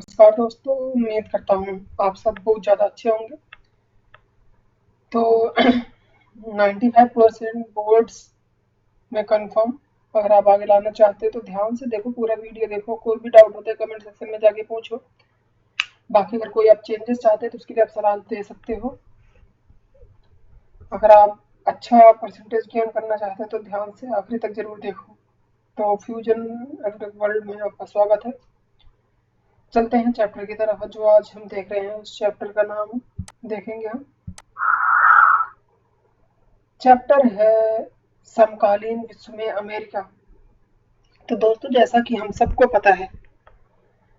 नमस्कार दोस्तों, उम्मीद करता हूँ आप सब बहुत ज़्यादा अच्छे होंगे। तो 95% बोर्ड्स में कंफर्म। अगर आप आगे लाना चाहते हो तो ध्यान से देखो, पूरा वीडियो देखो। कोई भी डाउट होता है कमेंट सेक्शन में जाके पूछो। बाकी अगर कोई आप चेंजेस चाहते हैं तो उसके लिए आप सलाह दे सकते हो। अगर आप अच्छा परसेंटेज गेन करना चाहते हैं तो ध्यान से आखिरी तक जरूर देखो। तो फ्यूजन एडटेक वर्ल्ड में आपका स्वागत है। चलते हैं चैप्टर की तरफ। जो आज हम देख रहे हैं उस चैप्टर का नाम देखेंगे हम। चैप्टर है समकालीन विश्व में अमेरिका। तो दोस्तों, जैसा कि हम सबको पता है,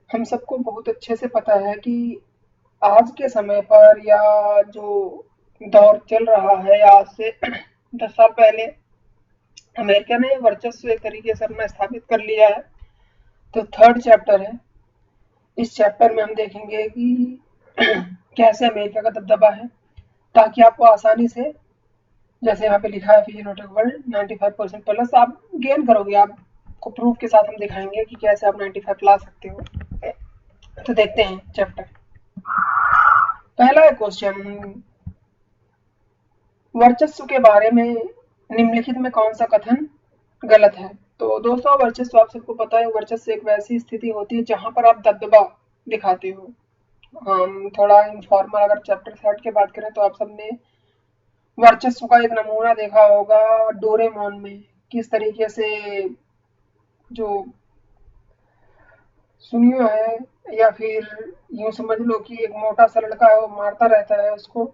हम सबको बहुत अच्छे से पता है कि आज के समय पर या जो दौर चल रहा है, आज से 10 साल पहले अमेरिका ने वर्चस्व एक तरीके से अपना स्थापित कर लिया है। तो थर्ड चैप्टर है। इस चैप्टर में हम देखेंगे कि कैसे अमेरिका का दबदबा है, ताकि आपको आसानी से, जैसे यहाँ पे लिखा है फिजियोनोटिक वर्ल्ड 95% प्लस आप गेन करोगे। आपको प्रूफ के साथ हम दिखाएंगे कि कैसे आप 95 ला सकते हो। तो देखते हैं चैप्टर। पहला है क्वेश्चन, वर्चस्व के बारे में निम्नलिखित में कौन सा कथन गलत है। तो दोस्तों, वर्चस्व आप सबको पता है, वर्चस्व एक वैसी स्थिति होती है जहां पर आप दबदबा दिखाते हो। हम थोड़ा इनफॉर्मल अगर चैप्टर थर्ड की बात करें तो आप सबने वर्चस्व का एक नमूना देखा होगा डोरेमोन में। किस तरीके से जो सुनियो है, या फिर यूं समझ लो कि एक मोटा सा लड़का है, वो मारता रहता है उसको।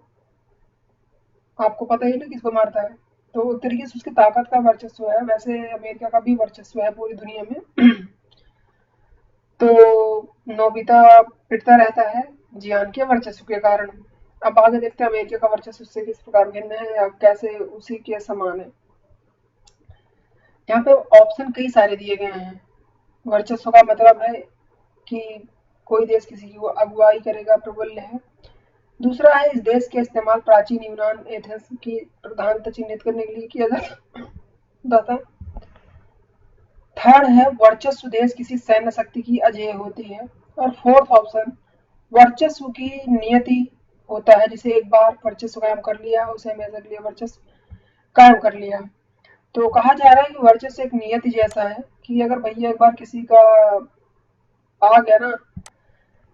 आपको पता ही ना किसको मारता है। तो एक तरीके से उसकी ताकत का वर्चस्व है, वैसे अमेरिका का भी वर्चस्व है पूरी दुनिया में। तो नोबिता पिटता रहता है जियान के वर्चस्व के कारण। अब आगे देखते हैं अमेरिका का वर्चस्व उससे किस प्रकार भिन्न है या कैसे उसी के समान है। यहाँ पे ऑप्शन कई सारे दिए गए हैं। वर्चस्व का मतलब है कि कोई देश किसी की अगुवाई करेगा, प्रबल है। दूसरा है, इस देश के इस्तेमाल प्राचीन यूनान एथेंस की प्रधानता चिन्हित करने के लिए किया जाता है। थर्ड है, वर्चस्व देश किसी सैन्य शक्ति की अजेय होती है। और फोर्थ ऑप्शन, वर्चस्व की नियति होता है, जिसे एक बार वर्चस्व कायम कर लिया उसे हमेशा के लिए वर्चस्व कायम कर लिया। तो कहा जा रहा है कि वर्चस्व एक नियति जैसा है कि अगर भैया एक बार किसी का आ गया ना,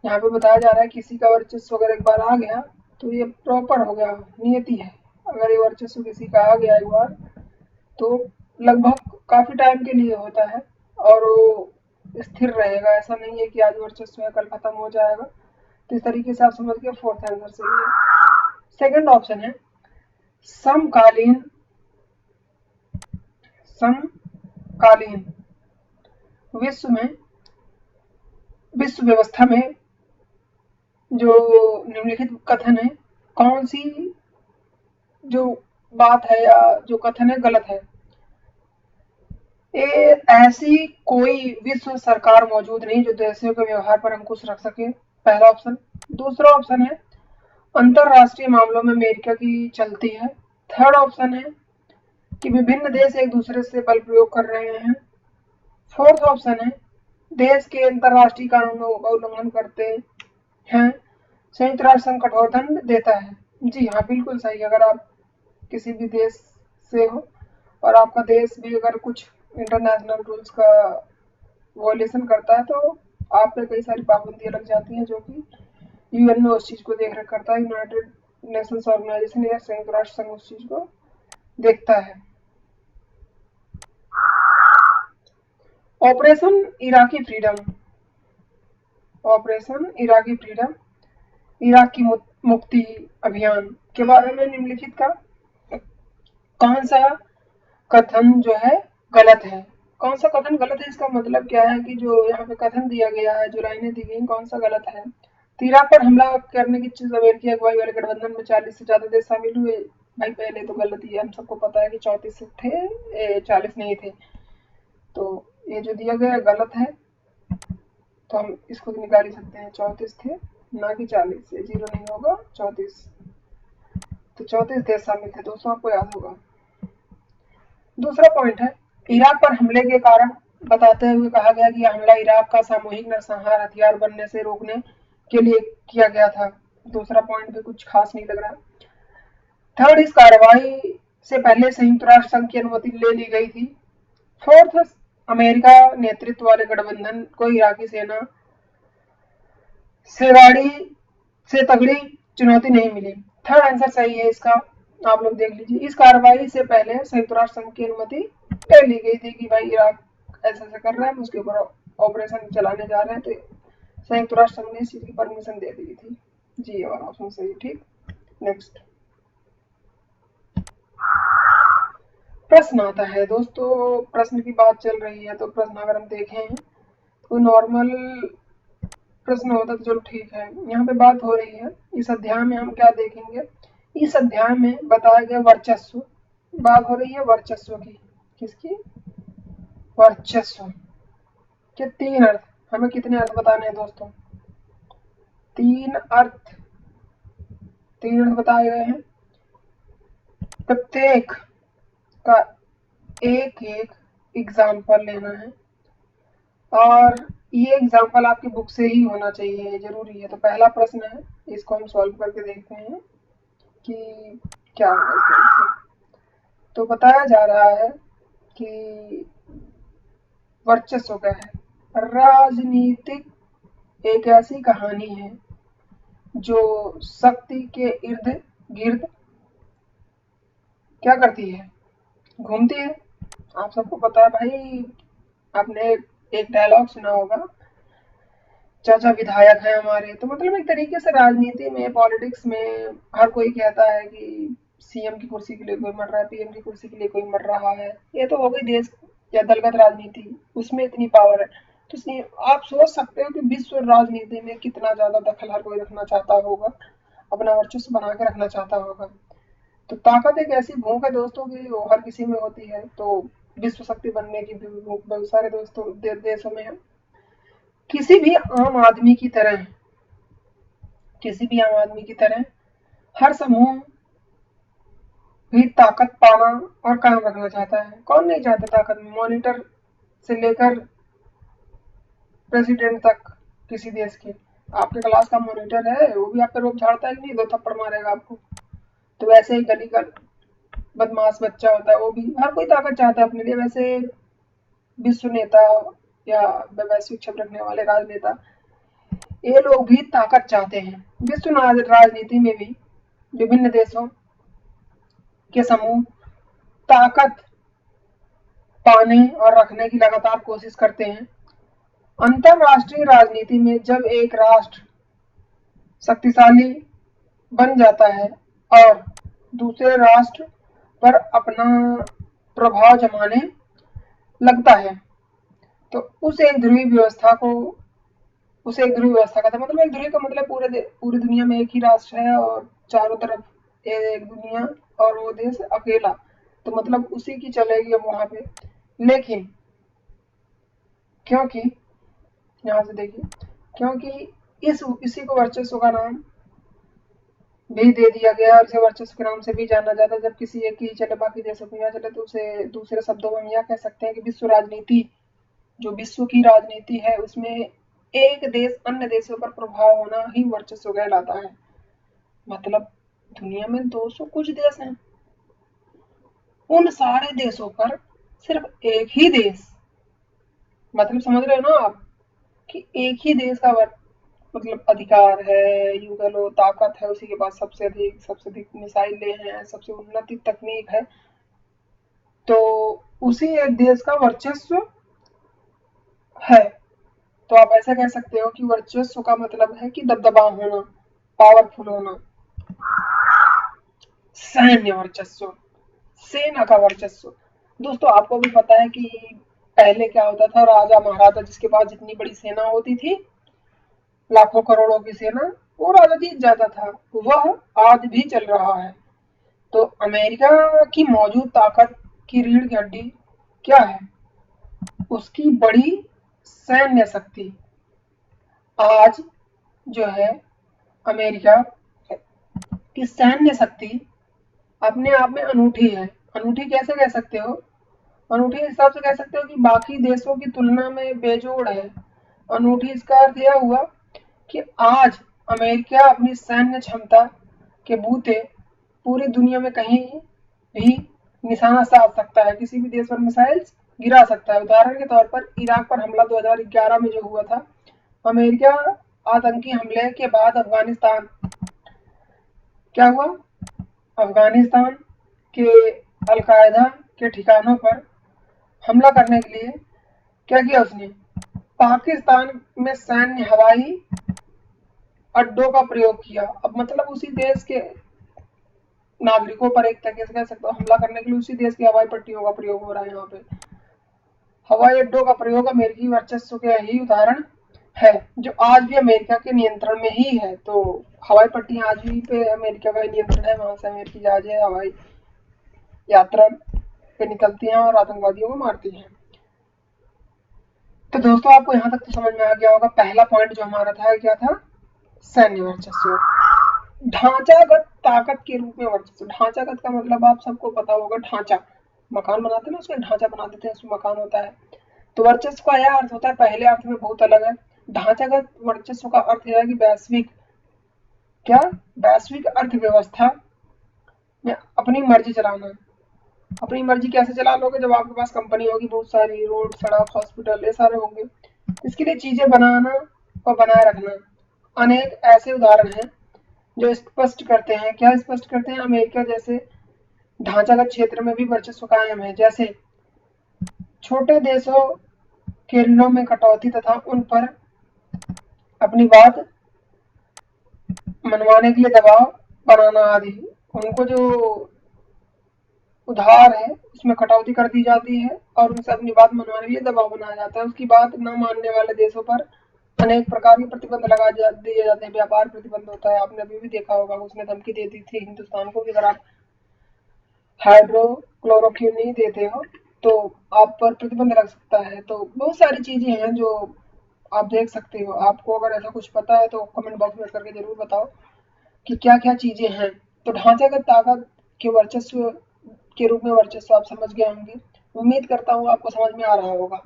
यहाँ पे बताया जा रहा है किसी का वर्चस्व अगर एक बार आ गया तो ये प्रॉपर हो गया, नियति है। अगर ये वर्चस्व किसी का आ गया एक बार तो लगभग काफी टाइम के लिए होता है और वो स्थिर रहेगा। ऐसा नहीं है कि आज वर्चस्व है कल खत्म हो जाएगा। तो इस तरीके से आप समझ गए, फोर्थ आंसर सही है। सेकंड ऑप्शन है, समकालीन विश्व व्यवस्था में जो निम्नलिखित कथन है, कौन सी जो बात है या जो कथन है गलत है। ये ऐसी कोई विश्व सरकार मौजूद नहीं जो देशों के व्यवहार पर अंकुश रख सके, पहला ऑप्शन। दूसरा ऑप्शन है, अंतरराष्ट्रीय मामलों में अमेरिका की चलती है। थर्ड ऑप्शन है कि विभिन्न देश एक दूसरे से बल प्रयोग कर रहे हैं। फोर्थ ऑप्शन है, देश के अंतरराष्ट्रीय कानूनों का उल्लंघन करते हैं, संयुक्त राष्ट्र संघ कठोर दंड देता है। जी हाँ, बिल्कुल सही। अगर आप किसी भी देश से हो और आपका देश भी अगर कुछ इंटरनेशनल रूल्स का वॉयलेशन करता है तो आप पे कई सारी पाबंदियां लग जाती हैं, जो कि यूएनओ उस चीज को देख रेख करता है। यूनाइटेड नेशंस ऑर्गेनाइजेशन या संयुक्त राष्ट्र संघ उस चीज को देखता है। Operation Iraqi freedom, operation Iraqi freedom, Iraq की मुक्ति अभियान के बारे में निम्नलिखित का कौन सा कथन जो है गलत है। कौन सा कथन गलत है, इसका मतलब क्या है कि जो यहाँ पे कथन दिया गया है, जो लाइनें दी गई, कौन सा गलत है। तो इराक पर हमला करने की चीज अमेरिकी अगुवाई वाले गठबंधन में 40 से ज्यादा देश शामिल हुए। भाई पहले तो गलत ही है, हम सबको पता है कि 34 थे, 40 नहीं थे। तो ये जो दिया गया गलत है, तो हम इसको निकाल ही सकते हैं। 34 थे ना कि 40, ये जीरो नहीं होगा, 34। तो 34 देश शामिल थे दोस्तों, आपको याद होगा। दूसरा पॉइंट है, इराक पर हमले के कारण बताते हुए कहा गया कि हमला इराक का सामूहिक नरसंहार हथियार बनने से रोकने के लिए किया गया था। दूसरा पॉइंट भी कुछ खास नहीं लग रहा। थर्ड, इस कार्रवाई से पहले संयुक्त राष्ट्र संघ की अनुमति ले ली गई थी। फोर्थ, अमेरिका नेतृत्व वाले गठबंधन को इराकी सेना से तगड़ी चुनौती नहीं मिली। थर्ड आंसर सही है इसका, आप लोग देख लीजिए। इस कार्रवाई से पहले संयुक्त राष्ट्र संघ की अनुमति ले ली गई थी कि भाई इराक ऐसा ऐसा कर रहा है, उसके ऊपर ऑपरेशन चलाने जा रहे हैं, तो संयुक्त राष्ट्र संघ ने इस चीज की परमिशन दे दी थी। जी और ऑप्शन सही। ठीक, नेक्स्ट प्रश्न आता है दोस्तों। प्रश्न की बात चल रही है तो प्रश्न अगर हम देखें तो नॉर्मल प्रश्न होता तो चलो ठीक है। यहाँ पे बात हो रही है इस अध्याय में हम क्या देखेंगे। इस अध्याय में बताया गया वर्चस्व, बात हो रही है वर्चस्व की। किसकी? वर्चस्व के तीन अर्थ। हमें कितने अर्थ बताने हैं दोस्तों? तीन अर्थ बताए गए हैं। प्रत्येक का एक एक एग्जाम्पल लेना है और ये एग्जाम्पल आपकी बुक से ही होना चाहिए, ये जरूरी है। तो पहला प्रश्न है, इसको हम सॉल्व करके देखते हैं कि क्या होगा इसका आंसर। तो बताया जा रहा है कि वर्चस्व क्या है। राजनीतिक एक ऐसी कहानी है जो शक्ति के इर्द गिर्द क्या करती है? घूमती है। आप सबको पता है भाई, आपने एक डायलॉग सुना होगा, चाचा विधायक है हमारे। तो मतलब एक तरीके से राजनीति में, पॉलिटिक्स में हर कोई कहता है कि सीएम की कुर्सी के लिए कोई मर रहा है, पीएम की कुर्सी के लिए कोई मर रहा है। ये तो हो गई देश या दलगत राजनीति, उसमें इतनी पावर है। तो आप सोच सकते हो कि विश्व राजनीति में कितना ज्यादा दखल हर कोई रखना चाहता होगा, अपना वर्चस्व बना के रखना चाहता होगा। तो ताकत एक ऐसी भूख है दोस्तों की वो हर किसी में होती है। तो विश्व शक्ति बनने की भी भूख बहुत सारे दोस्तों देशों में है। किसी भी आम आदमी की तरह हर समूह भी ताकत पाना और कायम रखना चाहता है। कौन नहीं चाहता ताकत? मॉनिटर से लेकर प्रेसिडेंट तक किसी देश के। आपके क्लास का मॉनिटर है, वो भी आप पे रोब झाड़ता है कि नहीं? 2 थप्पड़ मारेगा आपको। तो वैसे ही गली का बदमाश बच्चा होता है, वो भी हर कोई ताकत चाहता है अपने लिए। वैसे विश्व नेता या वैश्विक छवि रखने वाले राजनेता, ये लोग भी ताकत चाहते हैं। विश्व राजनीति में भी विभिन्न देशों के समूह ताकत पाने और रखने की लगातार कोशिश करते हैं। अंतरराष्ट्रीय राजनीति में जब एक राष्ट्र शक्तिशाली बन जाता है और दूसरे राष्ट्र पर अपना प्रभाव जमाने लगता है तो उसे एक ध्रुवीय व्यवस्था का मतलब, एक ध्रुवीय का मतलब पूरी दुनिया में एक ही राष्ट्र है और चारों तरफ एक दुनिया और वो देश अकेला, तो मतलब उसी की चलेगी अब वहां पे। लेकिन क्योंकि यहाँ से देखिए, क्योंकि इसी को वर्चस्व का नाम भी दे दिया गया और इसे वर्चस्व के नाम से भी जाना जाता है। जब किसी एक की चले बाकी देशों की ना चले तो उसे दूसरे शब्दों में हम यह कह सकते हैं कि विश्व राजनीति, जो विश्व की राजनीति है, उसमें एक देश अन्य देशों पर प्रभाव होना ही वर्चस्व कहलाता है। मतलब दुनिया में 200 कुछ देश हैं, उन सारे देशों पर सिर्फ एक ही देश, मतलब समझ रहे हो ना आप, कि एक ही देश का मतलब अधिकार है, यूं कह लो ताकत है, उसी के पास सबसे अधिक मिसाइलें हैं, सबसे उन्नत तकनीक है, तो उसी एक देश का वर्चस्व है। तो आप ऐसा कह सकते हो कि वर्चस्व का मतलब है कि दबदबा होना, पावरफुल होना। सैन्य वर्चस्व, सेना का वर्चस्व। दोस्तों आपको भी पता है कि पहले क्या होता था, राजा महाराजा जिसके पास जितनी बड़ी सेना होती थी, लाखों करोड़ों की सेना, वो राजा जीत जाता था। वह आज भी चल रहा है। तो अमेरिका की मौजूद ताकत की रीढ़ की हड्डी क्या है? उसकी बड़ी सैन्य शक्ति। आज जो है अमेरिका की सैन्य शक्ति अपने आप में अनूठी है। अनूठी कैसे कह सकते हो? अनूठी इस हिसाब से कह सकते हो कि बाकी देशों की तुलना में बेजोड़ है। अनूठी इसका अर्थ यह हुआ कि आज अमेरिका अपनी सैन्य क्षमता के बूते पूरी दुनिया में कहीं भी निशाना साध सकता है, किसी भी देश पर मिसाइल्स गिरा सकता है। उदाहरण के तौर पर इराक पर हमला 2011 में जो हुआ था, अमेरिका आतंकी हमले के बाद अफगानिस्तान क्या हुआ, अफगानिस्तान के अलकायदा के ठिकानों पर हमला करने के लिए क्या किया उसने, पाकिस्तान में सैन्य हवाई अड्डों का प्रयोग किया। अब मतलब उसी देश के नागरिकों पर एक तरीके से कह सकते हो हमला करने के लिए उसी देश की हवाई पट्टियों का प्रयोग हो रहा है। यहाँ पे हवाई अड्डों का प्रयोग अमेरिकी वर्चस्व के ही उदाहरण है, जो आज भी अमेरिका के नियंत्रण में ही है। तो हवाई पट्टियां आज भी पे अमेरिका का नियंत्रण है, वहां से अमेरिकी जहाजें हवाई यात्रा पे निकलती हैं और आतंकवादियों को मारती हैं। तो दोस्तों आपको यहाँ तक तो समझ में आ गया होगा। पहला पॉइंट जो हमारा था क्या था, सैन्य वर्चस्व। ढांचागत ताकत के रूप में वर्चस्व। ढांचागत का मतलब आप सबको पता होगा, ढांचा, मकान बनाते हैं ना, उसका ढांचा बना देते हैं, उसमें मकान होता है। तो वर्चस्व का यह अर्थ होता है, पहले अर्थ में बहुत अलग है। ढांचागत वर्चस्व का अर्थ यह है कि वैश्विक क्या, वैश्विक अर्थव्यवस्था में अपनी मर्जी चलाना। अपनी मर्जी कैसे चला लोगे, जब आपके पास कंपनी होगी, बहुत सारी रोड सड़क हॉस्पिटल ये सारे होंगे। इसके लिए चीजें बनाना और बनाए रखना। अनेक ऐसे उदाहरण हैं जो स्पष्ट करते हैं, क्या स्पष्ट करते हैं, अमेरिका जैसे ढांचागत क्षेत्र में भी वर्चस्व कायम है। जैसे छोटे देशों के ऋणों में कटौती तथा उन पर अपनी बात मनवाने के लिए दबाव बनाना आदि। उनको जो उधार है उसमें कटौती कर दी जाती है और उनसे अपनी बात मनवाने के लिए दबाव बनाया जाता है। उसकी बात न मानने वाले देशों पर अनेक प्रकार के प्रतिबंध लगा दिए जाते हैं। व्यापार प्रतिबंध होता है, आपने अभी भी देखा होगा, उसने धमकी दे दी थी हिंदुस्तान को कि अगर आप हाइड्रोक्लोरोक्विन नहीं देते हो तो आप पर प्रतिबंध लग सकता है। तो बहुत सारी चीजें हैं जो आप देख सकते हो। आपको अगर ऐसा कुछ पता है तो कमेंट बॉक्स में करके जरूर बताओ कि क्या क्या चीजें हैं। तो ढांचागत ताकत के वर्चस्व के रूप में वर्चस्व आप समझ गए होंगे। उम्मीद करता हूँ आपको समझ में आ रहा होगा।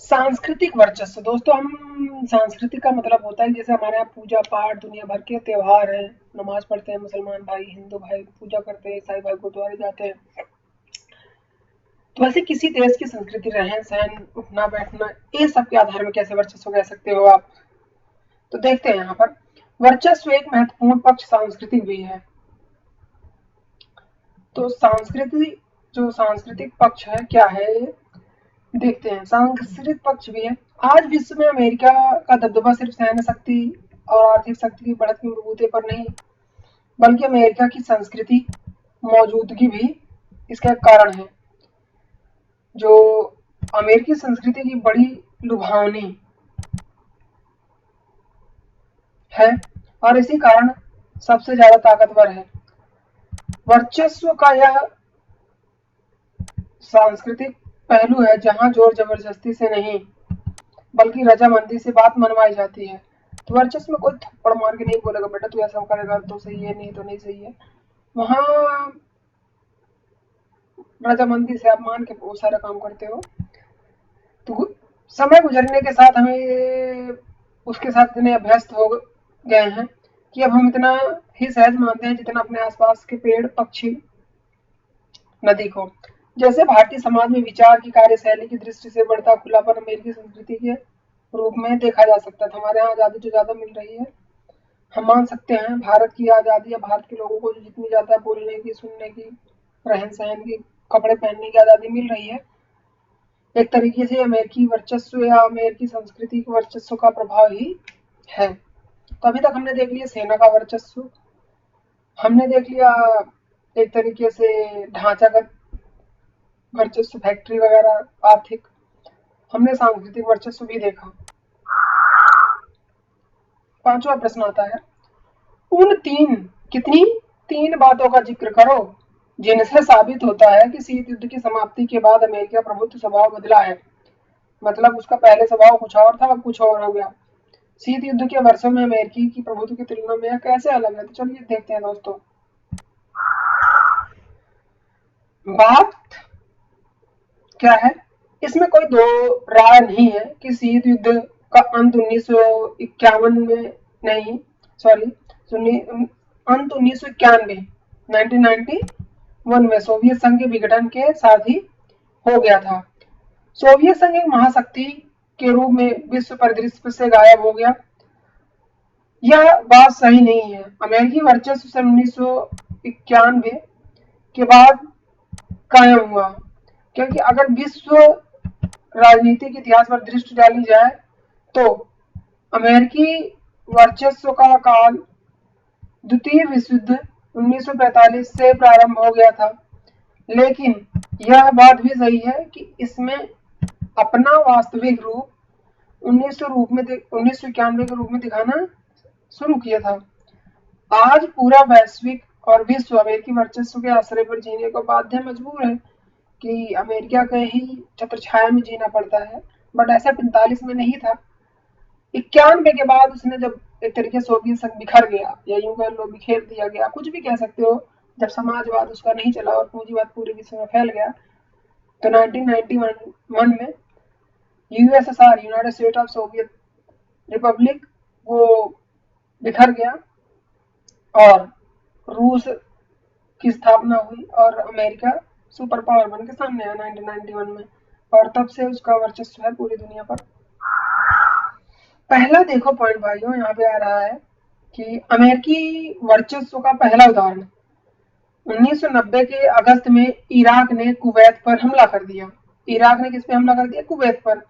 सांस्कृतिक वर्चस्व। दोस्तों हम सांस्कृतिक का मतलब होता है जैसे हमारे यहाँ पूजा पाठ, दुनिया भर के त्योहार हैं, नमाज पढ़ते हैं मुसलमान भाई, हिंदू भाई पूजा करते हैं, ईसाई भाई गुरुद्वारे जाते हैं। तो वैसे किसी देश की संस्कृति, रहन सहन, उठना बैठना, ये सब के आधार में कैसे वर्चस्व कह सकते हो आप। तो देखते हैं यहाँ पर वर्चस्व एक महत्वपूर्ण पक्ष सांस्कृतिक भी है। तो सांस्कृतिक जो सांस्कृतिक पक्ष है क्या है, देखते हैं। सांस्कृतिक पक्ष भी है। आज विश्व में अमेरिका का दबदबा सिर्फ सैन्य शक्ति और आर्थिक शक्ति की बढ़त के बलबूते पर नहीं, बल्कि अमेरिका की संस्कृति मौजूदगी भी इसका एक कारण है। जो अमेरिकी संस्कृति की बड़ी लुभावनी है और इसी कारण सबसे ज्यादा ताकतवर है। वर्चस्व का यह सांस्कृतिक पहलू है जहां जोर जबरदस्ती से नहीं बल्कि रजामंदी से बात मनवाई जाती है। तो वर्चस्व में कोई थप्पड़ मार के नहीं बोलेगा बेटा तू ऐसा करेगा तो सही है, नहीं तो नहीं सही है। वहां रजामंदी से आप मान के बहुत सारा काम करते हो। तो समय गुजरने के साथ हमें उसके साथ इतने अभ्यस्त हो गए हैं कि अब हम इतना ही सहज मानते हैं जितना अपने आसपास के पेड़ पक्षी नदी को। जैसे भारतीय समाज में विचार की कार्यशैली की दृष्टि से बढ़ता खुलापन अमेरिकी संस्कृति के रूप में देखा जा सकता था। हमारे यहाँ आज़ादी जो ज़्यादा मिल रही है, हम मान सकते हैं भारत की आज़ादी या भारत के लोगों को जो जितनी ज़्यादा बोलने की, सुनने की, रहन सहन की, कपड़े पहनने की आज़ादी मिल रही है, एक तरीके से अमेरिकी वर्चस्व या अमेरिकी संस्कृति के वर्चस्व का प्रभाव ही है। तो अभी तक हमने देख लिया सेना का वर्चस्व, हमने देख लिया एक तरीके से ढांचागत वर्चस्व, फैक्ट्री वगैरह, आर्थिक, हमने सांस्कृतिक वर्चस्व भी देखा। पांचवा प्रश्न आता है, उन तीन बातों का जिक्र करो जिनसे साबित होता है कि शीत युद्ध की समाप्ति के बाद अमेरिका प्रभुत्व स्वभाव बदला है। मतलब उसका पहले स्वभाव कुछ और था, अब कुछ और हो गया। शीत युद्ध के वर्षों में अमेरिकी की प्रभुत्व की तुलना में यह कैसे अलग है? तो चलिए देखते हैं दोस्तों। बात क्या है, इसमें कोई दो राय नहीं है कि शीत युद्ध का अंत 1951 में नहीं, सॉरी, अंत 1991 1991 में सोवियत संघ के विघटन के साथ ही हो गया था। सोवियत संघ एक महाशक्ति के रूप में विश्व परिदृश्य से गायब हो गया। यह बात सही नहीं है। अमेरिकी वर्चस्व सन 1991 के बाद कायम हुआ, क्योंकि अगर विश्व राजनीतिक इतिहास पर दृष्टि डाली जाए तो अमेरिकी वर्चस्व का काल द्वितीय विश्व युद्ध 1945 से प्रारंभ हो गया था, लेकिन यह बात भी सही है कि इसमें अपना वास्तविक रूप 1991 के रूप में दिखाना शुरू किया था। आज पूरा वैश्विक और विश्व अमेरिकी वर्चस्व के आश्रय पर जीने को बाध्य मजबूर है कि अमेरिका के ही छत्रछाया में जीना पड़ता है, बट ऐसा 45 में नहीं था। 91 के बाद उसने जब एक तरीके से सोवियत संघ बिखर गया, या यूं कह लो बिखेर दिया गया, कुछ भी कह सकते हो, जब समाजवाद उसका नहीं चला और पूंजीवाद पूरे विश्व में फैल गया, तो 1991 में USSR, United state of Soviet Republic, वो बिखर गया और रूस की स्थापना हुई और अमेरिका सुपर पावर बन के सामने आया 1991 में, और तब से उसका वर्चस्व है पूरी दुनिया पर। पहला देखो पॉइंट भाइयों, यहाँ पे आ रहा है कि अमेरिकी वर्चस्व का पहला उदाहरण 1990 के अगस्त में इराक ने कुवैत पर हमला कर दिया। इराक ने किस पे हमला कर दिया? कुवैत पर,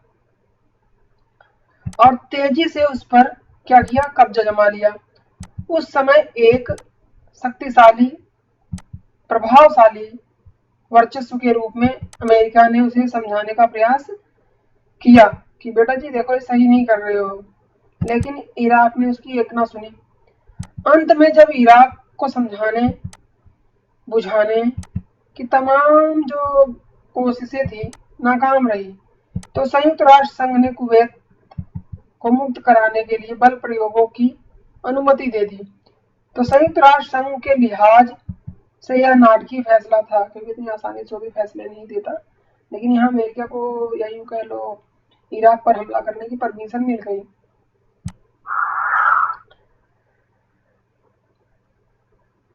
और तेजी से उस पर क्या किया? कब्जा जमा लिया। उस समय एक शक्तिशाली, प्रभावशाली वर्चस्व के रूप में अमेरिका ने उसे समझाने का प्रयास किया कि बेटा जी देखो, ये सही नहीं कर रहे हो, लेकिन इराक ने उसकी एक ना सुनी। अंत में जब इराक को समझाने बुझाने की तमाम जो कोशिशें थी नाकाम रही, तो संयुक्त राष्ट्र संघ ने कुवैत को मुक्त कराने के लिए बल प्रयोगों की अनुमति दे दी। तो संयुक्त राष्ट्र संघ के लिहाज से यह नाटकीय फैसला था, क्योंकि इतनी आसानी से वो भी फैसले नहीं देता, लेकिन यहाँ अमेरिका को, या यूं कह लो, इराक पर हमला करने की परमिशन मिल गई।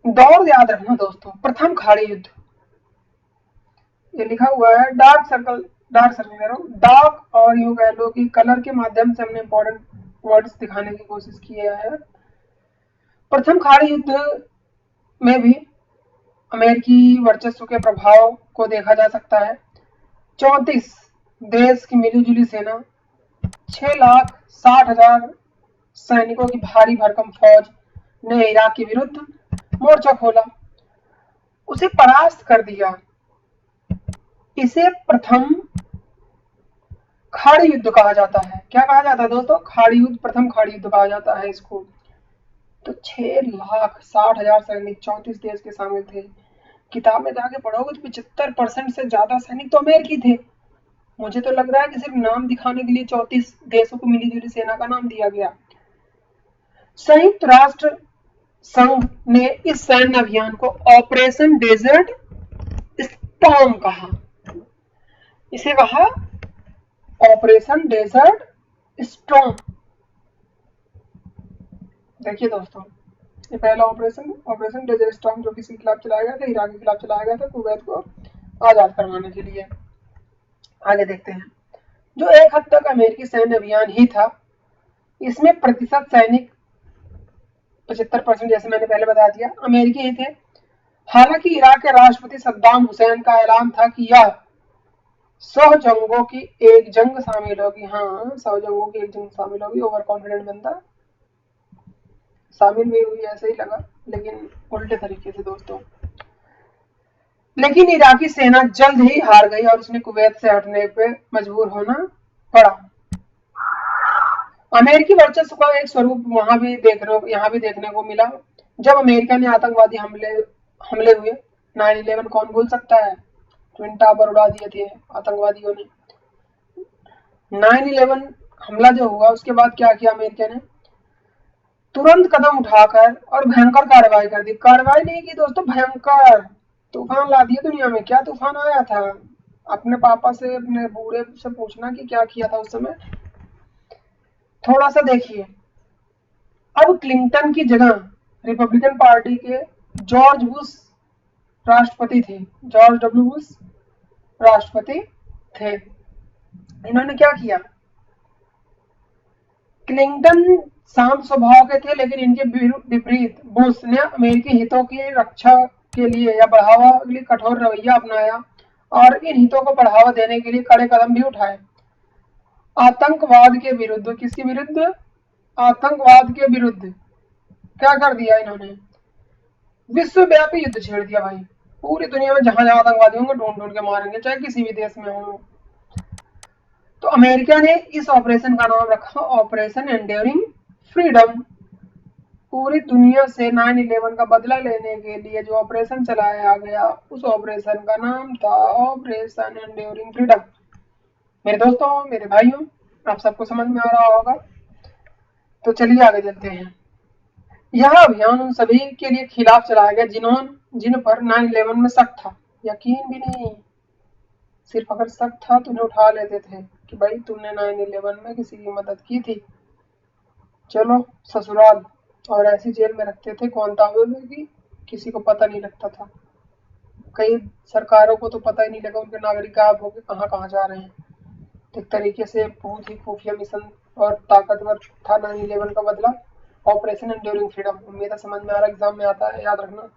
दौर याद रखना दोस्तों, प्रथम खाड़ी युद्ध, ये लिखा हुआ है डार्क सर्कल कह रहा हूँ, डार्क, और यूं कह लो कि कलर के माध्यम से हमने इंपॉर्टेंट वर्ड्स दिखाने की कोशिश की है। प्रथम खाड़ी युद्ध में भी अमेरिकी वर्चस्व के प्रभाव को देखा जा सकता है। 34 देश की मिलीजुली सेना, 6,60,000 सैनिकों की भारी भरकम फौज ने इराक के विरुद्ध मोर्चा खोला, उसे परास्त कर दिया। इसे प्रथम खाड़ी युद्ध कहा जाता है। क्या कहा जाता है दोस्तों? खाड़ी युद्ध, प्रथम खाड़ी युद्ध कहा जाता है इसको। तो 6,60,000 सैनिक 34 देश के शामिल थे। किताब में जाके पढ़ोगे तो 75% से ज्यादा सैनिक तो अमेरिकी थे। मुझे तो लग रहा है कि सिर्फ नाम दिखाने के लिए 34 देशों को मिलीजुली सेना का नाम दिया गया। संयुक्त राष्ट्र संघ ने इस सैन्य अभियान को ऑपरेशन डेजर्ट स्टॉर्म कहा। इसे कहा ऑपरेशन डेजर्ट स्टॉर्म। देखिए दोस्तों, ये पहला ऑपरेशन डेजर्ट स्टॉर्म जो किसी के खिलाफ चलाया गया था, इराक के खिलाफ चलाया गया था, कुवैत को आजाद करवाने के लिए। आगे देखते हैं। जो एक हद तक अमेरिकी सैन्य अभियान ही था, इसमें प्रतिशत सैनिक 75%, जैसे मैंने पहले बता दिया, अमेरिकी ही थे। हालांकि इराक के राष्ट्रपति सद्दाम हुसैन का ऐलान था कि यह 100 जंगों की एक जंग शामिल होगी। हाँ, 100 जंगों की एक जंग शामिल होगी। ओवर कॉन्फिडेंट बंदा, शामिल भी हुई ऐसे ही लगा, लेकिन उल्टे तरीके से दोस्तों। लेकिन इराकी सेना जल्द ही हार गई और उसने कुवैत से हटने पे मजबूर होना पड़ा। अमेरिकी वर्चस्व का एक स्वरूप यहाँ भी देखने को मिला जब अमेरिका ने आतंकवादी हमले हुए। 9/11 कौन भूल सकता है? ट्विन टावर उड़ा दिए थे आतंकवादियों ने। 9/11 हमला जो हुआ उसके बाद क्या किया अमेरिका ने, तुरंत कदम उठाकर और भयंकर कार्रवाई कर दी। कार्रवाई नहीं की दोस्तों, भयंकर तूफान ला दिया दुनिया में। क्या तूफान आया था, अपने पापा से अपने बूढ़े से पूछना कि क्या किया था उस समय। थोड़ा सा देखिए, अब क्लिंटन की जगह रिपब्लिकन पार्टी के जॉर्ज बुश राष्ट्रपति थे। जॉर्ज डब्ल्यू बुश राष्ट्रपति थे। इन्होंने क्या किया, क्लिंटन शांत स्वभाव के थे, लेकिन इनके विपरीत बुश ने अमेरिकी हितों की रक्षा के लिए या बढ़ावा के लिए कठोर रवैया अपनाया और इन हितों को बढ़ावा देने के लिए कड़े कदम भी उठाए। आतंकवाद के विरुद्ध, किसके विरुद्ध, आतंकवाद के विरुद्ध क्या कर दिया इन्होंने, विश्वव्यापी युद्ध छेड़ दिया भाई। पूरी दुनिया में जहां जहां आतंकवादी होंगे ढूंढ ढूंढ के मारेंगे, चाहे किसी भी देश में हो। तो अमेरिका ने इस ऑपरेशन का नाम रखा ऑपरेशन एंड्योरिंग फ्रीडम। पूरी दुनिया से 9/11 का बदला लेने के लिए जो ऑपरेशन चलाया गया, उस ऑपरेशन का नाम था ऑपरेशन एंड्योरिंग फ्रीडम। मेरे दोस्तों, मेरे भाइयों, आप सबको समझ में आ रहा होगा। तो चलिए आगे चलते हैं। यह अभियान उन सभी के लिए खिलाफ चलाया गया जिन पर 9/11 में शक था। यकीन भी नहीं, सिर्फ अगर शक था तो उन्हें उठा लेते थे कि भाई तुमने 9/11 में किसी की मदद की थी, चलो ससुराल। और ऐसी जेल में रखते थे ग्वांतानामो में कि किसी को पता नहीं लगता था। कई सरकारों को तो पता ही नहीं लगा उनके नागरिक गायब होकर कहाँ कहाँ जा रहे हैं। एक तरीके से बहुत ही खुफिया मिशन और ताकतवर था 9/11 का बदला, ऑपरेशन एंड्योरिंग फ्रीडम। उम्मीद है समझ में आ रहा, एग्जाम में आता है, याद रखना।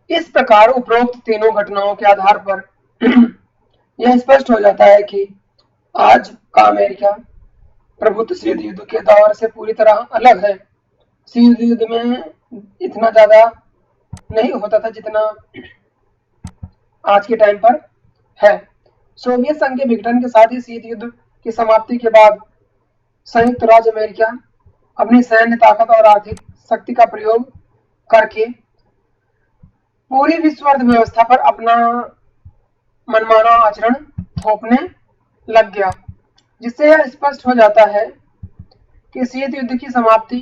इस प्रकार उपरोक्त तीनों घटनाओं के आधार पर यह स्पष्ट हो जाता है कि आज का अमेरिका प्रभुत्व शीत युद्ध के दौर से पूरी तरह अलग है। शीत युद्ध में इतना ज्यादा नहीं होता था जितना आज के टाइम पर है। सोवियत संघ के विघटन के साथ ही शीत युद्ध की समाप्ति के बाद संयुक्त राज्य अमेरिका अपनी सैन्य ताकत और आर्थिक शक्ति का प्रयोग करके पूरी विश्व अर्थव्यवस्था पर अपना मनमाना आचरण थोपने लग गया, जिससे यह स्पष्ट हो जाता है कि शीत युद्ध की समाप्ति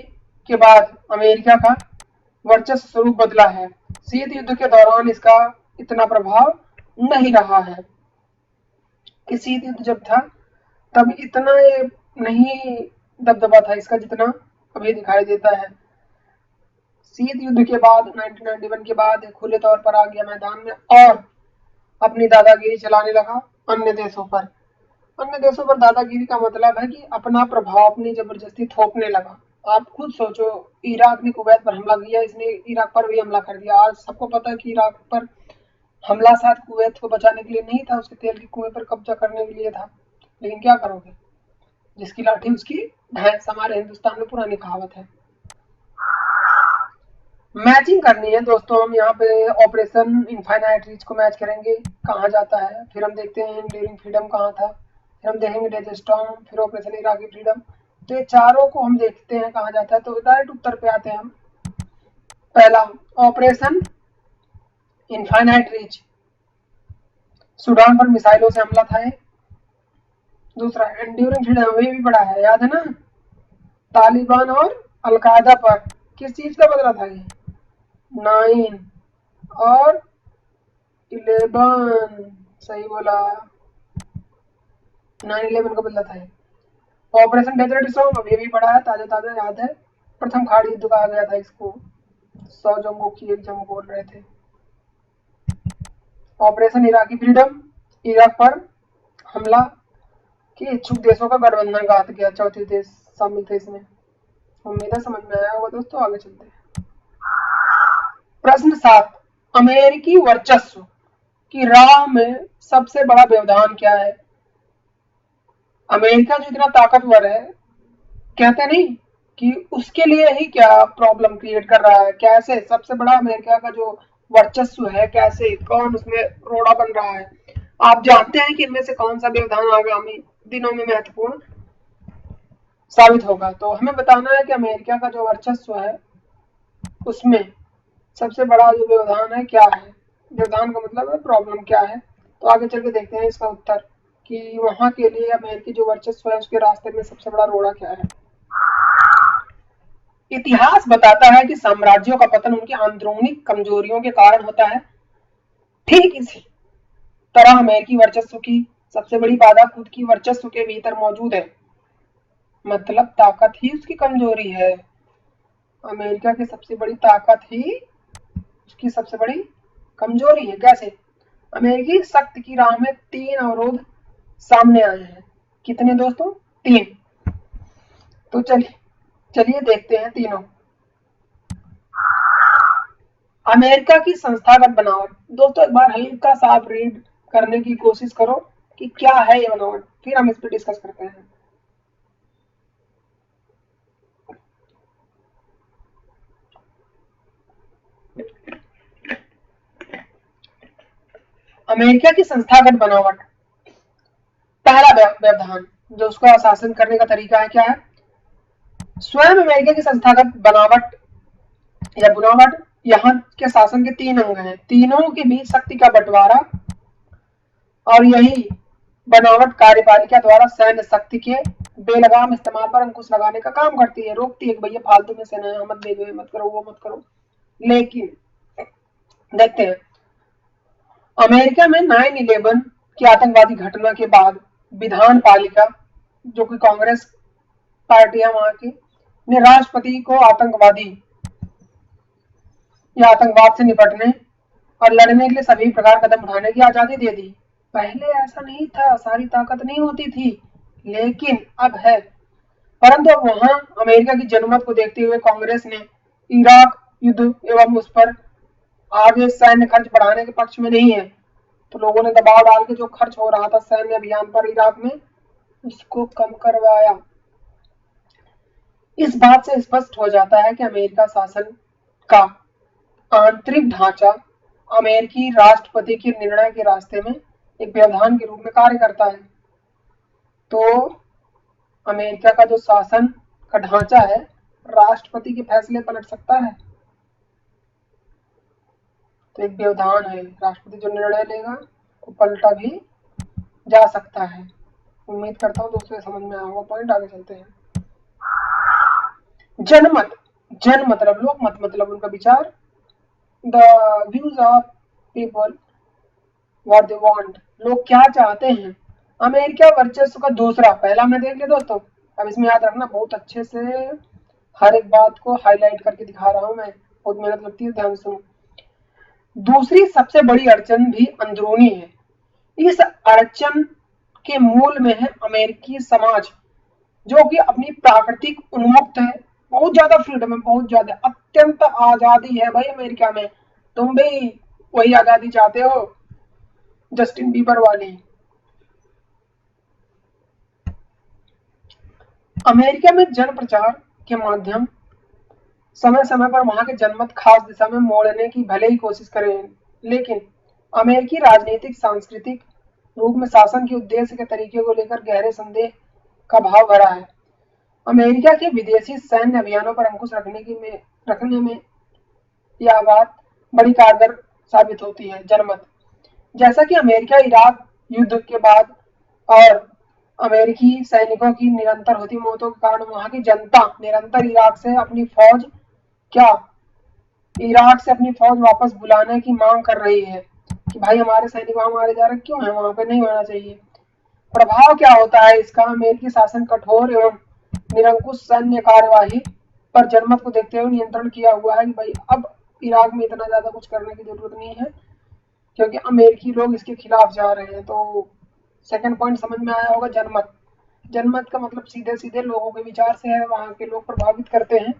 के बाद अमेरिका का वर्चस्व स्वरूप बदला है। शीत युद्ध के दौरान इसका इतना प्रभाव नहीं रहा है कि शीत युद्ध जब था तब इतना नहीं दबदबा था इसका जितना अभी दिखाई देता है। शीत युद्ध के बाद 1991 के बाद खुले तौर पर आ गया मैदान में और अपनी दादागिरी चलाने लगा अन्य देशों पर। अन्य देशों पर दादागिरी का मतलब है कि अपना प्रभाव अपनी जबरदस्ती थोपने लगा। आप खुद सोचो, इराक ने कुवैत पर हमला किया, इसने इराक पर भी हमला कर दिया। आज सबको पता है कि इराक पर हमला शायद कुवैत को बचाने के लिए नहीं था, उसके तेल के कुएं पर कब्जा करने के लिए था। लेकिन क्या करोगे, जिसकी लाठी उसकी भैंस, हमारे हिंदुस्तान में पुरानी कहावत है। मैचिंग करनी है दोस्तों, हम यहाँ पे ऑपरेशन इनफाइनाइट रीच को मैच करेंगे, कहाँ जाता है। फिर हम देखते हैं एंड्यूरिंग फ्रीडम कहाँ था, फिर हम देखेंगे डेजर्ट स्टॉर्म, फिर ऑपरेशन इराकी फ्रीडम। तो ये चारों को हम देखते हैं कहाँ जाता है। तो डायरेक्ट उत्तर पे आते हैं हम। पहला ऑपरेशन इनफाइनाइट रीच, सूडान पर मिसाइलों से हमला था। दूसरा एंड्यूरिंग फ्रीडम, ये भी बड़ा है, याद है ना, तालिबान और अलकायदा पर किस चीज का बदला था ये, 9 और 11, सही बोला, 9/11 का बदला था। ऑपरेशन डेजर्ट स्टॉर्म, अब ये भी पढ़ा है, ताजा ताजा याद है। प्रथम खाड़ी युद्ध कहा गया था इसको, 100 जंगों की एक जंग बोल रहे थे। ऑपरेशन इराकी फ्रीडम, इराक पर हमला के इच्छुक देशों का गठबंधन कहा गया, 34 देश शामिल थे इसमें। उम्मीद है समझ में आया होगा दोस्तों, आगे चलते हैं। प्रश्न 7, अमेरिकी वर्चस्व की राह में सबसे बड़ा व्यवधान क्या है। अमेरिका जो इतना ताकतवर है, कहते नहीं कि उसके लिए ही क्या प्रॉब्लम क्रिएट कर रहा है, कैसे सबसे बड़ा अमेरिका का जो वर्चस्व है, कैसे कौन उसमें रोड़ा बन रहा है। आप जानते हैं कि इनमें से कौन सा व्यवधान आगामी दिनों में महत्वपूर्ण साबित होगा। तो हमें बताना है कि अमेरिका का जो वर्चस्व है उसमें सबसे बड़ा जो व्यवधान है क्या है। व्यवधान का मतलब है प्रॉब्लम क्या है। तो आगे चल के देखते हैं इसका उत्तर कि वहां के लिए अमेरिकी जो वर्चस्व है उसके रास्ते में सबसे बड़ा रोड़ा क्या है। इतिहास बताता है कि साम्राज्यों का पतन उनकी अंदरूनी कमजोरियों के कारण होता है। ठीक इसी तरह अमेरिकी वर्चस्व की सबसे बड़ी बाधा खुद की वर्चस्व के भीतर मौजूद है, मतलब ताकत ही उसकी कमजोरी है। अमेरिका की सबसे बड़ी ताकत ही उसकी सबसे बड़ी कमजोरी है। कैसे? अमेरिकी शक्ति की राह में 3 अवरोध सामने आए हैं। कितने दोस्तों? 3। तो चलिए देखते हैं तीनों। अमेरिका की संस्थागत बनावट। दोस्तों एक बार हल्का सा आप रीड करने की कोशिश करो कि क्या है ये बनावट, फिर हम इस पर डिस्कस करते हैं। अमेरिका की संस्थागत बनावट। पहला व्यवधान जो उसका शासन करने का तरीका है क्या है? स्वयं अमेरिका की संस्थागत बनावट या बुनावट, यहाँ के शासन के 3 अंग हैं, तीनों के बीच शक्ति का बंटवारा, और यही बनावट कार्यपालिका द्वारा सैन्य शक्ति के बेलगाम इस्तेमाल पर अंकुश लगाने का काम करती है। रोकती है कि भैया फालतू में सेना मत भेजो, ये मत करो, वो मत करो। लेकिन देखते हैं, अमेरिका में 9/11 की आतंकवादी घटना के बाद विधान पालिका, जो कि कांग्रेस पार्टी है वहां की, ने राष्ट्रपति को आतंकवादी या आतंकवाद से निपटने और लड़ने के लिए सभी प्रकार कदम उठाने की आजादी दे दी। पहले ऐसा नहीं था, सारी ताकत नहीं होती थी, लेकिन अब है। परंतु अब वहां अमेरिका की जनमत को देखते हुए कांग्रेस ने इराक युद्ध एवं उस पर आगे सैन्य खर्च बढ़ाने के पक्ष में नहीं है, तो लोगों ने दबाव डाल के जो खर्च हो रहा था सैन्य अभियान पर इराक में, उसको कम करवाया। इस बात से स्पष्ट हो जाता है कि अमेरिका शासन का आंतरिक ढांचा अमेरिकी राष्ट्रपति के निर्णय के रास्ते में एक व्यवधान के रूप में कार्य करता है। तो अमेरिका का जो शासन का ढांचा है, राष्ट्रपति के फैसले पलट सकता है, तो एक व्यवधान है। राष्ट्रपति जो निर्णय लेगा वो पलटा भी जा सकता है। उम्मीद करता हूँ दोस्तों समझ में आया होगा पॉइंट। आगे चलते हैं। जनमत, जन मतलब लोग, मत मतलब उनका विचार, the views of people, what they want, लोग क्या चाहते हैं। अमेरिका वर्चस्व का दूसरा, पहला हमने देख लिया दोस्तों, अब इसमें याद रखना, बहुत अच्छे से हर एक बात को हाईलाइट करके दिखा रहा हूं मैं, बहुत मेहनत लगती है, ध्यान सुनो। दूसरी सबसे बड़ी अड़चन भी अंदरूनी है। इस अड़चन के मूल में है अमेरिकी समाज, जो कि अपनी प्राकृतिक उन्मुक्त है, बहुत ज्यादा फ्रीडम है, बहुत ज्यादा, अत्यंत आजादी है भाई अमेरिका में। तुम भी वही आजादी चाहते हो जस्टिन बीबर वाली। अमेरिका में जन प्रचार के माध्यम समय समय पर वहां के जनमत खास दिशा में मोड़ने की भले ही कोशिश करें, लेकिन अमेरिकी राजनीतिक सांस्कृतिक रूप में शासन के उद्देश्य के तरीके को लेकर गहरे संदेह का भाव भरा है। अमेरिका के विदेशी सैन्य अभियानों पर अंकुश रखने में यह बात बड़ी कारगर साबित होती है। जनमत, जैसा कि अमेरिका इराक युद्ध के बाद और अमेरिकी सैनिकों की निरंतर होती मौतों के कारण वहां की जनता निरंतर इराक से अपनी फौज वापस बुलाने की मांग कर रही है कि भाई हमारे सैनिक वहां मारे जा रहे, क्यों है, वहां पे नहीं होना चाहिए। प्रभाव क्या होता है इसका? अमेरिकी शासन कठोर एवं निरंकुश सैन्य कार्यवाही पर जनमत को देखते हुए नियंत्रण किया हुआ है कि भाई अब इराक में इतना ज्यादा कुछ करने की जरूरत नहीं है, क्योंकि अमेरिकी लोग इसके खिलाफ जा रहे हैं। तो सेकंड पॉइंट समझ में आया होगा, जनमत। जनमत का मतलब सीधे सीधे लोगों के विचार से है, वहां के लोग प्रभावित करते हैं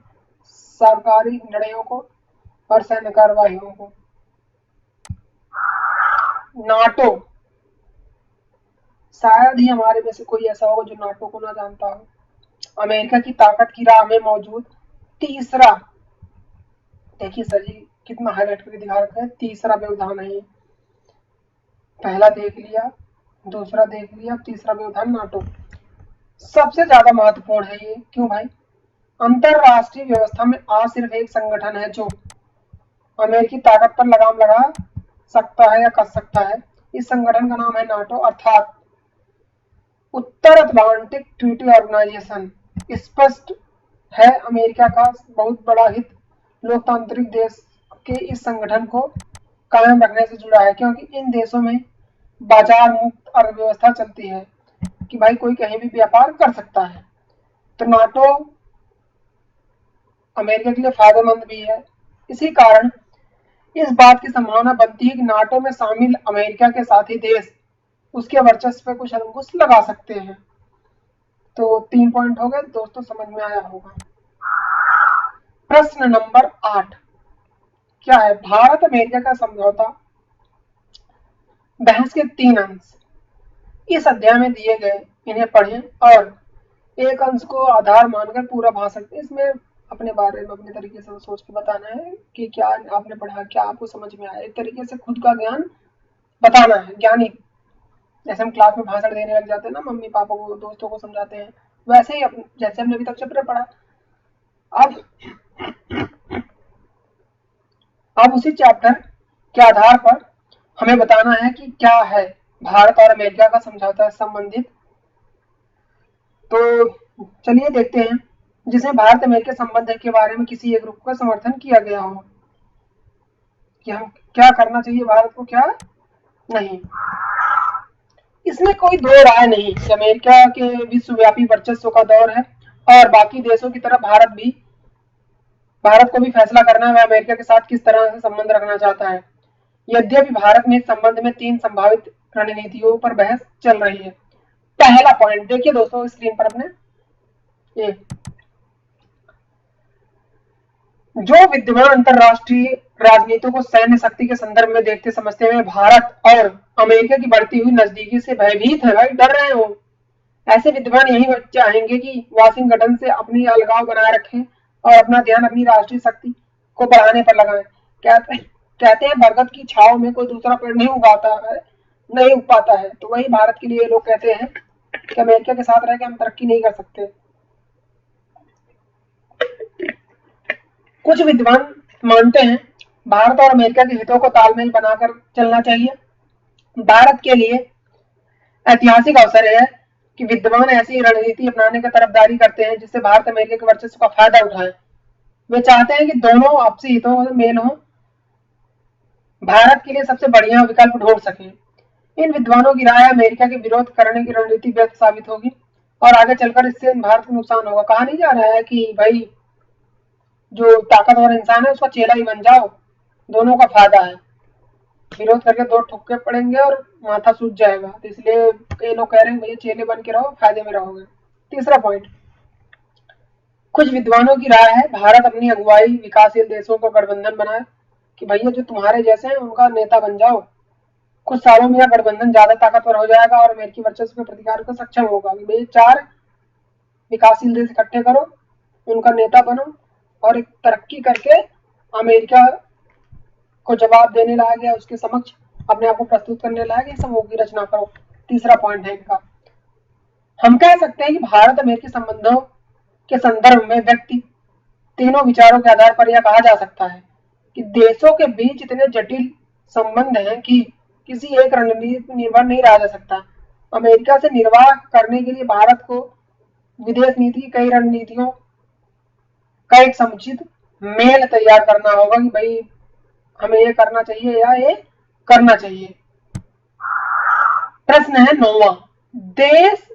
सरकारी निर्णयों को और सैन्य कार्यवाहियों को। नाटो, शायद ही हमारे में से कोई ऐसा होगा जो नाटो को ना जानता हो। अमेरिका की ताकत की राह में मौजूद तीसरा, देखिए सर जी कितना हाईलाइट करके दिखा रखा है, तीसरा व्यवधान है ये। पहला देख लिया, दूसरा देख लिया, तीसरा व्यवधान नाटो सबसे ज्यादा महत्वपूर्ण है ये। क्यों भाई? अंतरराष्ट्रीय व्यवस्था में आज सिर्फ एक संगठन है जो अमेरिकी ताकत पर लगाम लगा सकता है या कर सकता है। इस संगठन का नाम है नाटो, अर्थात उत्तर अटलांटिक ट्रीटी ऑर्गेनाइजेशन स्पष्ट है अमेरिका का बहुत बड़ा हित लोकतांत्रिक देश के इस संगठन को कायम रखने से जुड़ा है, क्योंकि इन देशों में बाजार मुक्त अर्थव्यवस्था चलती है कि भाई कोई कहीं भी व्यापार कर सकता है। तो नाटो अमेरिका के लिए फायदेमंद भी है। इसी कारण इस बात की संभावना बनती है कि नाटो में शामिल अमेरिका के साथी देश उसके वर्चस्व पे कुछ अंकुश लगा सकते हैं। तो 3 पॉइंट हो गए दोस्तों, समझ में आया होगा। प्रश्न नंबर 8 क्या है? भारत अमेरिका का समझौता। बहस के 3 अंश इस अध्याय में दिए गए, इन्हें पढ़ें और एक अंश को आधार मानकर पूरा भाषण इसमें अपने बारे में अपने तरीके से सोच के बताना है कि क्या आपने पढ़ा, क्या आपको समझ में आया। एक तरीके से खुद का ज्ञान बताना है, ज्ञानी। जैसे हम क्लास में भाषण देने लग जाते हैं ना, मम्मी पापा को दोस्तों को समझाते हैं, वैसे ही जैसे हमने अभी तक चैप्टर पढ़ा, अब उसी चैप्टर के आधार पर हमें बताना है कि क्या है भारत और अमेरिका का समझौता संबंधित। तो चलिए देखते हैं, जिसमें भारत अमेरिका संबंध के बारे में किसी एक ग्रुप का समर्थन किया गया हो कि हम क्या करना चाहिए भारत को, क्या नहीं। इसमें कोई दो राय नहीं कि अमेरिका के विश्वव्यापी वर्चस्व का दौर है और बाकी देशों की तरह भारत को भी फैसला करना है वह अमेरिका के साथ किस तरह से संबंध रखना चाहता है। यद्यपि भारत में इस संबंध में 3 संभावित रणनीतियों पर बहस चल रही है। पहला पॉइंट देखिए दोस्तों स्क्रीन पर अपने, ये जो विद्यमान अंतरराष्ट्रीय राजनीतियों को सैन्य शक्ति के संदर्भ में देखते समझते हुए भारत और अमेरिका की बढ़ती हुई नजदीकी से भयभीत है, भाई डर रहे हो। ऐसे विद्वान यही चाहेंगे कि वाशिंगटन से अपनी अलगाव बनाए रखें और अपना ध्यान अपनी राष्ट्रीय शक्ति को बढ़ाने पर लगाएं। कहते हैं बरगद की छाव में कोई दूसरा पेड़ नहीं उग पाता है। तो वही भारत के लिए लोग कहते हैं कि अमेरिका के साथ रह के हम तरक्की नहीं कर सकते। कुछ विद्वान मानते हैं भारत और अमेरिका के हितों को तालमेल बनाकर चलना चाहिए। भारत के लिए ऐतिहासिक अवसर है कि विद्वान ऐसी रणनीति अपनाने का तरफदारी करते हैं जिससे भारत अमेरिका के वर्चस्व का फायदा उठाए। वे चाहते हैं कि दोनों आपसी हितों में मेल हो, भारत के लिए सबसे बढ़िया विकल्प ढूंढ सके। इन विद्वानों की राय अमेरिका के विरोध करने की रणनीति व्यर्थ साबित होगी और आगे चलकर इससे भारत को नुकसान होगा। कहा नहीं जा रहा है कि भाई जो ताकतवर इंसान है उसका चेला ही बन जाओ, दोनों का फायदा है। विरोध करके 2 ठुक्के पड़ेंगे और माथा सूझ जाएगा। तो इसलिए कई लोग कह रहे हैं भैया चेले बन के रहो, फायदे में रहोगे। तीसरा पॉइंट, कुछ विद्वानों की राय है भारत अपनी अगुवाई विकासशील देशों को गठबंधन बनाए कि भैया जो तुम्हारे जैसे हैं उनका नेता बन जाओ। कुछ सालों में यह गठबंधन ज्यादा ताकतवर हो जाएगा और अमेरिकी वर्चस्व के प्रतिकार को सक्षम होगा। भाई 4 विकासशील देश इकट्ठे करो, उनका नेता बनो और एक तरक्की करके अमेरिका को जवाब देने लायक या उसके समक्ष अपने आप को प्रस्तुत करने लायक ये सब की रचना करो। तीसरा पॉइंट है इनका। हम कह सकते हैं कि भारत अमेरिकी संबंधों के संदर्भ में व्यक्ति तीनों विचारों के आधार पर यह कहा जा सकता है कि देशों के बीच इतने जटिल संबंध हैं कि किसी एक रणनीति पर निर्भर नहीं रहा जा सकता। अमेरिका से निर्वाह करने के लिए भारत को विदेश नीति की कई रणनीतियों का एक समुचित मेल तैयार करना होगा कि भाई हमें ये करना चाहिए या ये करना चाहिए। प्रश्न है 9वां, देश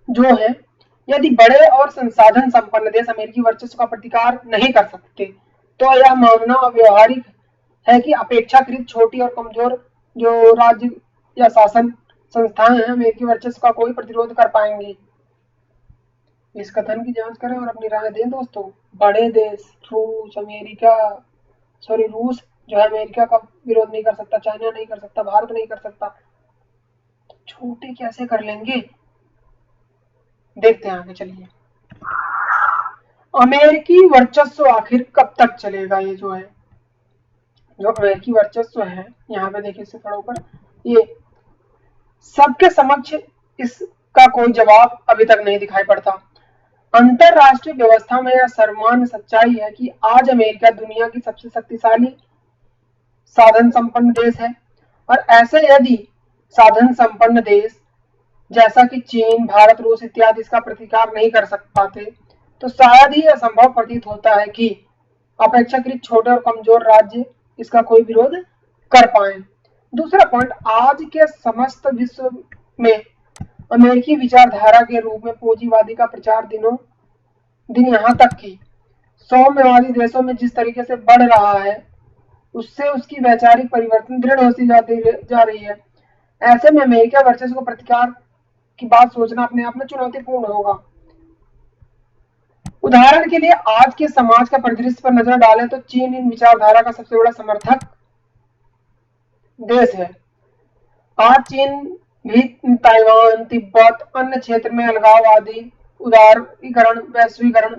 जो है यदि बड़े और संसाधन संपन्न देश अमेरिकी वर्चस्व का प्रतिकार नहीं कर सकते तो यह मानना व्यवहारिक है कि अपेक्षाकृत छोटी और कमजोर जो राज्य या शासन संस्थाएं हैं अमेरिकी वर्चस्व का कोई प्रतिरोध कर पाएंगी। इस कथन की जांच करें और अपनी राय दें दोस्तों। बड़े देश रूस जो है अमेरिका का विरोध नहीं कर सकता, चाइना नहीं कर सकता, भारत नहीं कर सकता, तो छोटे कैसे कर लेंगे? देखते हैं आगे चलिए। अमेरिकी वर्चस्व आखिर कब तक चलेगा? ये जो है जो अमेरिकी वर्चस्व है, यहाँ पे देखिए इससे थोड़ा ऊपर, ये सबके समक्ष इसका कोई जवाब अभी तक नहीं दिखाई पड़ता। अंतरराष्ट्रीय व्यवस्था में यह सर्वमान्य सच्चाई है कि आज अमेरिका दुनिया की सबसे शक्तिशाली साधन संपन्न देश है और ऐसे यदि साधन संपन्न देश जैसा कि चीन, भारत, रूस इत्यादि इसका प्रतिकार नहीं कर पाते, तो शायद ही असंभव प्रतीत होता है कि अपेक्षाकृत छोटे और कमजोर राज्य इसका कोई विरोध कर पाए। दूसरा पॉइंट, आज के समस्त विश्व में अमेरिकी विचारधारा के रूप में पूंजीवादी का प्रचार दिनों दिन यहाँ तक कि सौम्यवादी देशों में जिस तरीके से बढ़ रहा है, उससे उसकी वैचारिक परिवर्तन दृढ़ होती जा रही है। ऐसे में अमेरिका वर्चस्व को प्रतिकार की बात सोचना अपने आप में चुनौतीपूर्ण होगा। उदाहरण के लिए आज के समाज का परिदृश्य पर नजर डालें तो चीन इन विचारधारा का सबसे बड़ा समर्थक देश है। आज चीन भी ताइवान, तिब्बत, अन्य क्षेत्र में अलगाववादी, उदारीकरण, वैश्वीकरण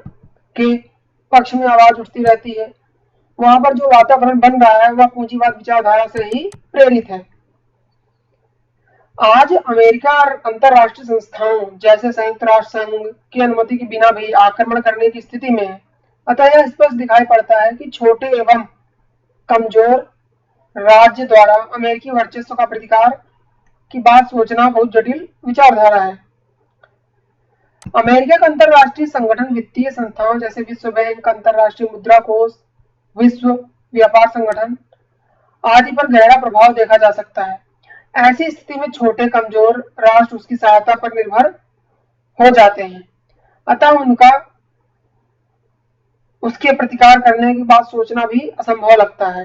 के पक्ष में आवाज उठती रहती है। वहां पर जो वातावरण बन रहा है वह पूंजीवाद विचारधारा से ही प्रेरित है। आज अमेरिका और अंतरराष्ट्रीय संस्थाओं जैसे संयुक्त राष्ट्र संघ की अनुमति के बिना भी आक्रमण करने की स्थिति में है। अतः यह स्पष्ट दिखाई पड़ता है कि छोटे एवं कमजोर राज्य द्वारा अमेरिकी वर्चस्व का प्रतिकार की बात सोचना बहुत जटिल विचारधारा है। अमेरिका का अंतरराष्ट्रीय संगठन वित्तीय संस्थाओं जैसे विश्व बैंक, अंतरराष्ट्रीय मुद्रा कोष, विश्व व्यापार संगठन आदि पर गहरा प्रभाव देखा जा सकता है। ऐसी स्थिति में छोटे कमजोर राष्ट्र उसकी सहायता पर निर्भर हो जाते हैं, अतः उनका उसके प्रतिकार करने की बात सोचना भी असंभव लगता है।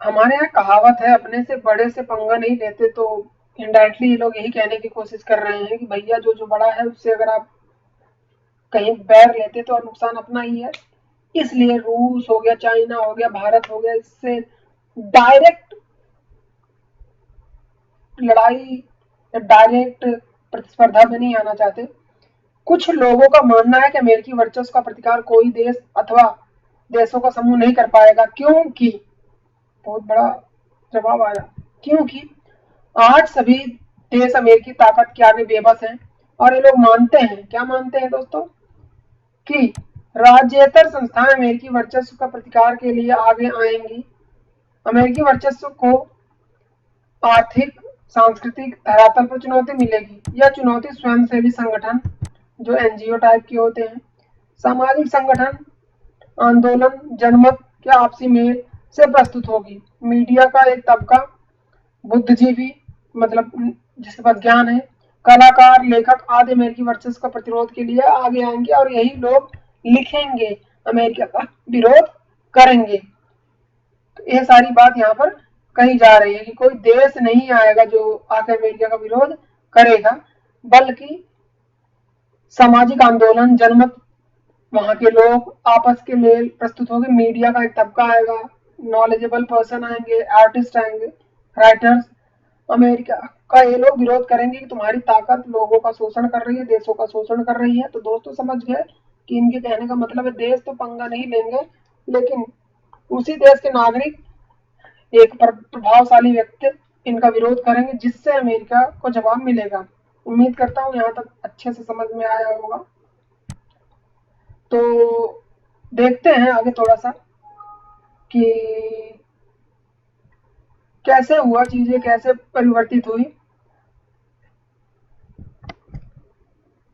हमारे यहाँ कहावत है, अपने से बड़े से पंगा नहीं लेते, तो इनडायरेक्टली ये लोग यही कहने की कोशिश कर रहे हैं कि भैया जो बड़ा है उससे अगर आप कहीं बैर लेते तो नुकसान अपना ही है। इसलिए रूस हो गया, चाइना हो गया, भारत हो गया, इससे डायरेक्ट लड़ाई या डायरेक्ट प्रतिस्पर्धा में नहीं आना चाहते। कुछ लोगों का मानना है कि अमेरिकी वर्चस्व का प्रतिकार कोई देश अथवा देशों का समूह नहीं कर पाएगा, क्योंकि बहुत बड़ा जवाब आया, क्योंकि आज सभी देश अमेरिकी ताकत के आगे बेबस हैं और ये लोग मानते हैं, क्या मानते हैं दोस्तों, कि राज्येतर संस्थाएं अमेरिकी वर्चस्व का प्रतिकार के लिए आगे आएंगी। अमेरिकी वर्चस्व को आर्थिक, सांस्कृतिक धरातल पर चुनौती मिलेगी। यह चुनौती स्वयंसेवी संगठन जो एनजीओ टाइप के होते हैं, सामाजिक संगठन, आंदोलन, जनमत के आपसी मेल से प्रस्तुत होगी। मीडिया का एक तबका, बुद्धिजीवी मतलब जिसके पास ज्ञान है, कलाकार, लेखक आदि अमेरिकी वर्चस्व का प्रतिरोध के लिए आगे आएंगे और यही लोग लिखेंगे, अमेरिका का विरोध करेंगे। तो ये सारी बात यहाँ पर कही जा रही है कि कोई देश नहीं आएगा जो आकर अमेरिका का विरोध करेगा, बल्कि सामाजिक आंदोलन, जनमत, वहां के लोग आपस के मेल प्रस्तुत होंगे। मीडिया का एक तबका आएगा, नॉलेजेबल पर्सन आएंगे, आर्टिस्ट आएंगे, राइटर्स। अमेरिका का ये लोग विरोध करेंगे कि तुम्हारी ताकत लोगों का शोषण कर रही है, देशों का शोषण कर रही है। तो दोस्तों समझ गए कि इनके कहने का मतलब है देश तो पंगा नहीं लेंगे, लेकिन उसी देश के नागरिक, एक प्रभावशाली व्यक्ति इनका विरोध करेंगे, जिससे अमेरिका को जवाब मिलेगा। उम्मीद करता हूँ यहाँ तक अच्छे से समझ में आया होगा। तो देखते हैं आगे थोड़ा सा कि कैसे हुआ, चीजें कैसे परिवर्तित हुई।